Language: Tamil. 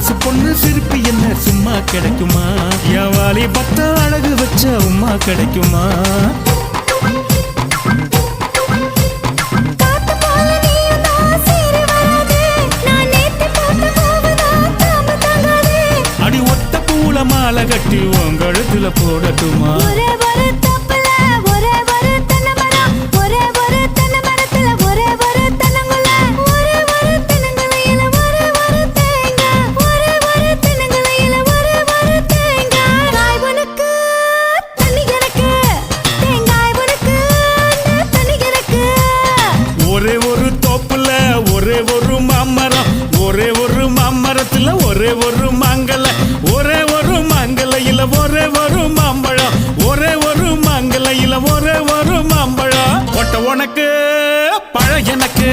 வயசு பொண்ணு சிரிப்பு என்ன சும்மா கிடைக்குமா? எவாலி பத்த அழகு வச்ச உமா கிடைக்குமா? அடி ஒத்த பூல மாலை கட்டி உங்கழுத்துல போடட்டுமா? ஒரே ஒரு தோப்புல ஒரே ஒரு மாமரம், ஒரே ஒரு மாமரத்துல ஒரே ஒரு மாங்கல, ஒரே ஒரு மாங்கலையில ஒரே ஒரு மாம்பழம், ஒரே ஒரு மாங்கலையில ஒரே ஒரு மாம்பழம். ஒட்ட உனக்கு பழ எனக்கு